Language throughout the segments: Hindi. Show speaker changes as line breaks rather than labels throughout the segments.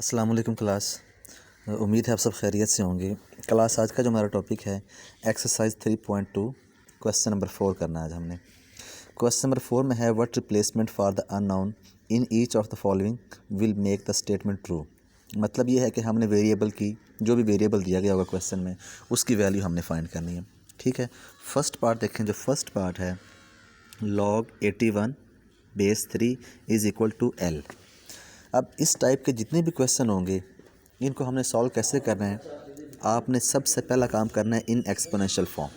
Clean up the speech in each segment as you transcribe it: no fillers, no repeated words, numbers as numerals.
अस्सलाम वालेकुम क्लास। उम्मीद है आप सब खैरियत से होंगे। क्लास आज का जो हमारा टॉपिक है एक्सरसाइज 3.2 क्वेश्चन नंबर 4 करना है आज हमने। क्वेश्चन नंबर 4 में है what replacement for the unknown in each of the following will make the statement true. मतलब ये है कि हमने वेरिएबल की जो भी वेरिएबल दिया गया होगा क्वेश्चन में उसकी वैल्यू हमने फाइंड करनी है। ठीक है, फर्स्ट पार्ट देखें। जो फर्स्ट पार्ट है log 81 base 3 is equal to L। अब इस टाइप के जितने भी क्वेश्चन होंगे इनको हमने सॉल्व कैसे करना है। आपने सबसे पहला काम करना है इन एक्सपोनेंशियल फॉर्म।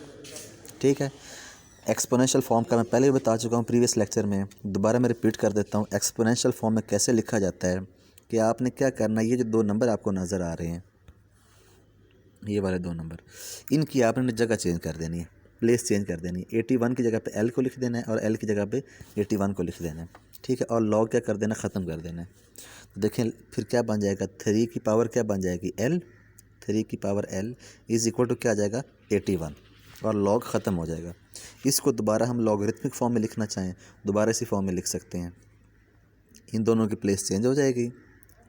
ठीक है, एक्सपोनेंशियल फॉर्म का मैं पहले भी बता चुका हूँ प्रीवियस लेक्चर में, दोबारा मैं रिपीट कर देता हूँ। एक्सपोनेंशियल फॉर्म में कैसे लिखा जाता है कि आपने क्या करना है, ये जो दो नंबर आपको नज़र आ रहे हैं, ये वाले दो नंबर, इनकी आपने जगह चेंज कर देनी है, प्लेस चेंज कर देनी है। 81 की जगह पे L को लिख देना है और L की जगह पे 81 को लिख देना है। ठीक है, और लॉग क्या कर देना, ख़त्म कर देना है। तो देखें फिर क्या बन जाएगा, 3 की पावर क्या बन जाएगी L, 3 की power L is equal to क्या आ जाएगा 81 और लॉग ख़त्म हो जाएगा। इसको दोबारा हम लॉगरिथमिक फॉर्म में लिखना चाहें दोबारा इसी फॉर्म में लिख सकते हैं। इन दोनों की प्लेस चेंज हो जाएगी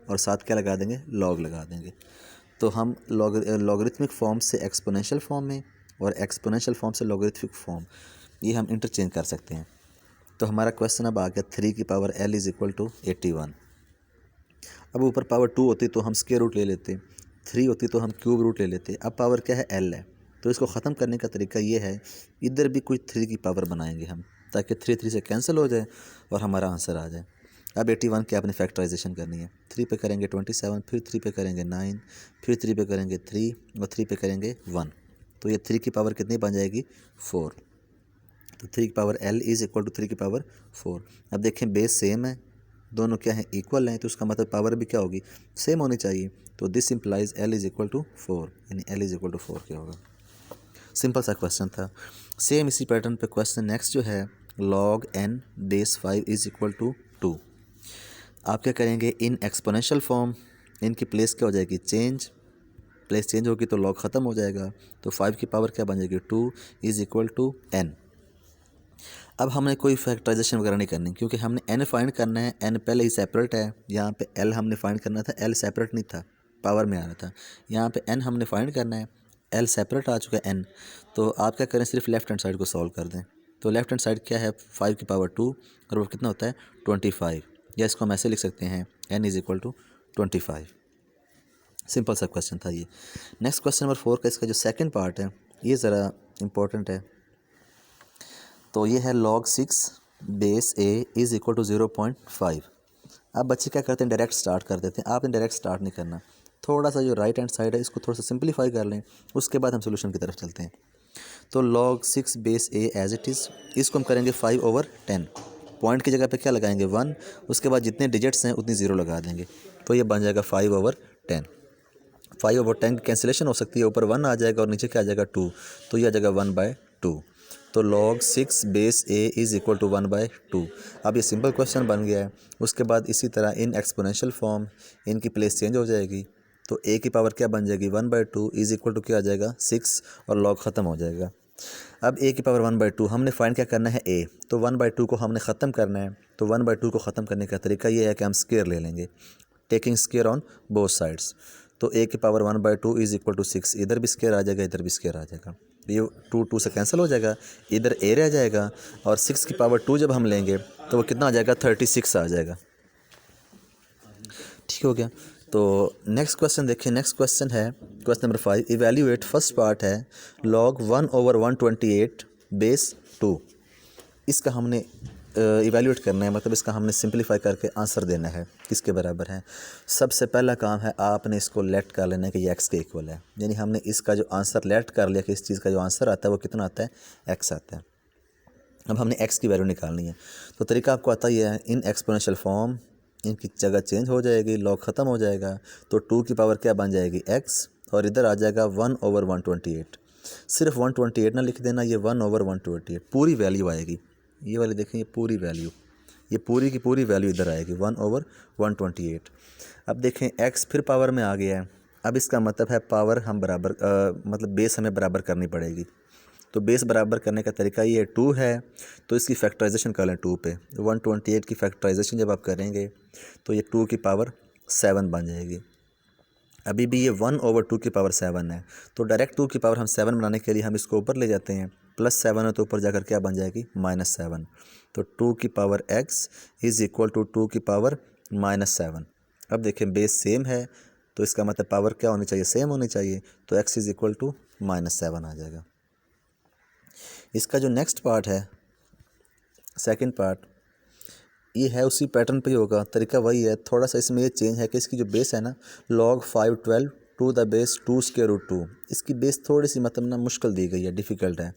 और साथ क्या लगा देंगे, लॉग लगा देंगे। तो हम लॉगरिथमिक फॉर्म से एक्सपोनेंशियल फॉर्म में और एक्सपोनेंशियल फॉर्म से लॉगरिथमिक फॉर्म ये हम इंटरचेंज कर सकते हैं। तो हमारा क्वेश्चन अब आ गया 3 की power L is equal to 81। अब ऊपर पावर 2 होती तो हम स्क्वायर रूट ले लेते, 3 होती तो हम क्यूब रूट ले लेते। अब पावर क्या है, L है। तो इसको ख़त्म करने का तरीका ये है, इधर भी कुछ 3 की पावर बनाएंगे हम, ताकि 3 3 से कैंसिल हो जाए और हमारा आंसर आ जाए। अब 81 की आपने फैक्टराइजेशन करनी है। 3 पे करेंगे 27, फिर 3 पे करेंगे 9, फिर 3 पे करेंगे 3 और 3 पे करेंगे 1। तो ये 3 की पावर कितनी बन जाएगी, 4। तो 3 की power L is equal to 3 की पावर 4। अब देखें बेस सेम है, दोनों क्या है, इक्वल हैं, तो उसका मतलब पावर भी क्या होगी, सेम होनी चाहिए। तो this implies L is equal to 4, यानी L इज़ इक्वल टू 4 क्या होगा। सिंपल सा क्वेश्चन था। सेम इसी पैटर्न पे क्वेश्चन नेक्स्ट जो है log n base 5 is equal to 2। आप क्या करेंगे, इन एक्सपोनेंशियल फॉर्म इनकी प्लेस क्या हो जाएगी, चेंज, प्लेस चेंज होगी तो लॉग ख़त्म हो जाएगा। तो 5 की पावर क्या बन जाएगी, 2 इज़ इक्वल टू n। अब हमने कोई फैक्टराइजेशन वगैरह नहीं करनी, क्योंकि हमने n फाइंड करना है। n पहले ही सेपरेट है, यहाँ पे l हमने फाइंड करना था, l सेपरेट नहीं था, पावर में आ रहा था। यहाँ पे n हमने फाइंड करना है, l सेपरेट आ चुका है n। तो आप क्या करें, सिर्फ लेफ्ट हैंड साइड को सॉल्व कर दें। तो लेफ्ट हैंड साइड क्या है, 5 की पावर 2 और वो कितना होता है 25, या इसको हम ऐसे लिख सकते हैं n is equal to 25। Simple सा क्वेश्चन था ये। नेक्स्ट क्वेश्चन नंबर 4 का इसका जो सेकेंड पार्ट है ये ज़रा इम्पोर्टेंट है। तो ये है log 6 base a is equal to 0.5। अब बच्चे क्या करते हैं, डायरेक्ट स्टार्ट कर देते हैं। आपने डायरेक्ट स्टार्ट नहीं करना, थोड़ा सा जो राइट हैंड साइड है इसको थोड़ा सा सिंपलीफाई कर लें, उसके बाद हम सोल्यूशन की तरफ चलते हैं। तो log 6 base a as it is, इसको हम करेंगे 5/10। पॉइंट की जगह पे क्या लगाएंगे 1, उसके बाद जितने डिजिट्स हैं उतनी ज़ीरो लगा देंगे। तो ये बन जाएगा 5/10। 5/10 की कैंसिलेशन हो सकती है, ऊपर 1 आ जाएगा और नीचे क्या आ जाएगा 2, तो ये आ जाएगा 1/2। तो log 6 base a is equal to 1/2। अब ये सिंपल क्वेश्चन बन गया है। उसके बाद इसी तरह इन एक्सपोनेंशियल फॉर्म इनकी प्लेस चेंज हो जाएगी। तो a की पावर क्या बन जाएगी 1/2 इज़ इक्वल टू क्या आ जाएगा 6 और log ख़त्म हो जाएगा। अब a की पावर 1/2 हमने फाइंड क्या करना है a, तो 1/2 को हमने ख़त्म करना है। तो 1/2 को ख़त्म करने का तरीका ये है कि हम स्क्वायर ले लेंगे, taking square on both sides. तो a की पावर 1/2 इज़ इक्वल टू 6, इधर भी स्क्वायर आ जाएगा इधर भी स्क्वायर आ जाएगा, ये 2 से कैंसिल हो जाएगा, इधर a रह जाएगा और 6 की पावर 2 जब हम लेंगे तो वो कितना आ जाएगा 36 आ जाएगा। ठीक हो गया। तो नेक्स्ट क्वेश्चन देखिए। नेक्स्ट क्वेश्चन है question number 5, evaluate. First part है log 1/128 बेस 2। इसका हमने इवेल्यूएट करना है, मतलब इसका हमने सिंपलीफाई करके आंसर देना है, किसके बराबर है। सबसे पहला काम है आपने इसको लेट कर लेना है कि ये x के इक्वल है, यानी हमने इसका जो आंसर लेट कर लिया कि इस चीज़ का जो आंसर आता है वो कितना आता है, x आता है। अब हमने x की वैल्यू निकालनी है। तो तरीका आपको आता ही है, इन एक्सपोनेंशियल फॉर्म इनकी जगह चेंज हो जाएगी, लॉग ख़त्म हो जाएगा। तो 2 की पावर क्या बन जाएगी x और इधर आ जाएगा 1/128। सिर्फ 128 ना लिख देना, ये 1/128 पूरी वैल्यू आएगी। ये वाली देखें, ये पूरी वैल्यू, ये पूरी की पूरी वैल्यू इधर आएगी 1/128। अब देखें x फिर पावर में आ गया है। अब इसका मतलब है पावर हम बराबर मतलब बेस हमें बराबर करनी पड़ेगी। तो बेस बराबर करने का तरीका ये 2 है, तो इसकी फैक्टराइजेशन कर लें 2 पे। 128 की फैक्टराइजेशन जब आप करेंगे तो ये 2 की पावर 7 बन जाएगी। अभी भी ये 1/2 है, तो डायरेक्ट 2 की पावर हम 7 बनाने के लिए हम इसको ऊपर ले जाते हैं, +7 है तो ऊपर जाकर क्या बन जाएगी -7। तो 2 की power x is equal to 2 की पावर -7। अब देखें बेस सेम है तो इसका मतलब पावर क्या होनी चाहिए, सेम होनी चाहिए, तो x इज़ इक्वल टू -7 आ जाएगा। इसका जो नेक्स्ट पार्ट है, सेकंड पार्ट, ये है उसी पैटर्न पे ही होगा, तरीका वही है, थोड़ा सा इसमें ये चेंज है कि इसकी जो बेस है ना log 512 टू द बेस 2√2, इसकी बेस थोड़ी सी मतलब ना मुश्किल दी गई है, डिफ़िकल्ट है।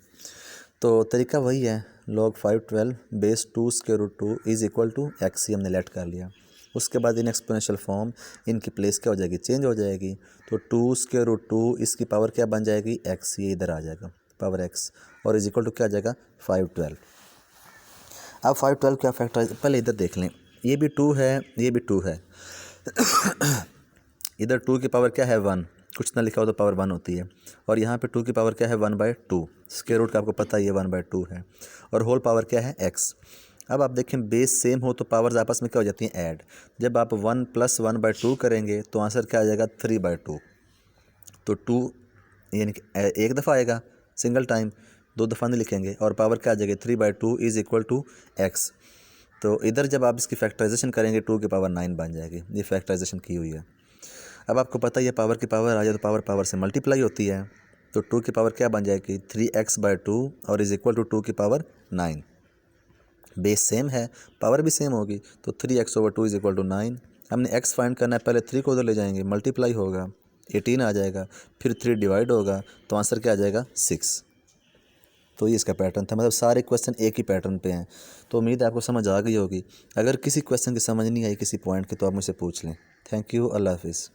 तो तरीका वही है, log 512 base 2√2 is equal to x, ही हमने लेट कर लिया। उसके बाद इन एक्सपोनेंशियल फॉर्म इनकी प्लेस क्या हो जाएगी, चेंज हो जाएगी। तो 2√2 इसकी पावर क्या बन जाएगी x, ये इधर आ जाएगा पावर x, और इज इक्वल टू क्या आ जाएगा 512। अब 512 क्या फैक्टराइज, पहले इधर देख लें, ये भी 2 है, ये भी 2 है। इधर 2 की पावर क्या है 1, कुछ ना लिखा हो तो पावर 1 होती है, और यहाँ पे 2 की पावर क्या है 1/2, स्क्वायर रूट का आपको पता ही है 1/2 है, और होल पावर क्या है x। अब आप देखें बेस सेम हो तो पावर्स आपस में क्या हो जाती हैं ऐड। जब आप 1 + 1/2 करेंगे तो आंसर क्या आ जाएगा 3/2। तो 2 यानी कि एक दफ़ा आएगा सिंगल टाइम, 2 दफ़ा नहीं लिखेंगे, और पावर क्या आ जाएगी 3/2 इज़ इक्वल टू x। तो इधर जब आप इसकी फैक्टराइजेशन करेंगे 2 की पावर 9 बन जाएगी, ये फैक्टराइजेशन की हुई है। अब आपको पता ही है पावर की पावर आ जाए तो पावर पावर से मल्टीप्लाई होती है, तो 2 की पावर क्या बन जाएगी 3x/2 और इज़ इक्वल टू 2 की पावर 9। बेस सेम है, पावर भी सेम होगी, तो 3x/2 इज़ इक्वल टू 9। हमने x फाइंड करना है, पहले 3 को उधर ले जाएंगे, मल्टीप्लाई होगा 18 आ जाएगा, फिर 3 डिवाइड होगा, तो आंसर क्या आ जाएगा 6। तो ये इसका पैटर्न था, मतलब सारे क्वेश्चन एक ही पैटर्न पे हैं। तो उम्मीद है आपको समझ आ गई होगी। अगर किसी क्वेश्चन की समझ नहीं आई किसी पॉइंट की तो आप मुझसे पूछ लें। थैंक यू, अल्लाह हाफिज़।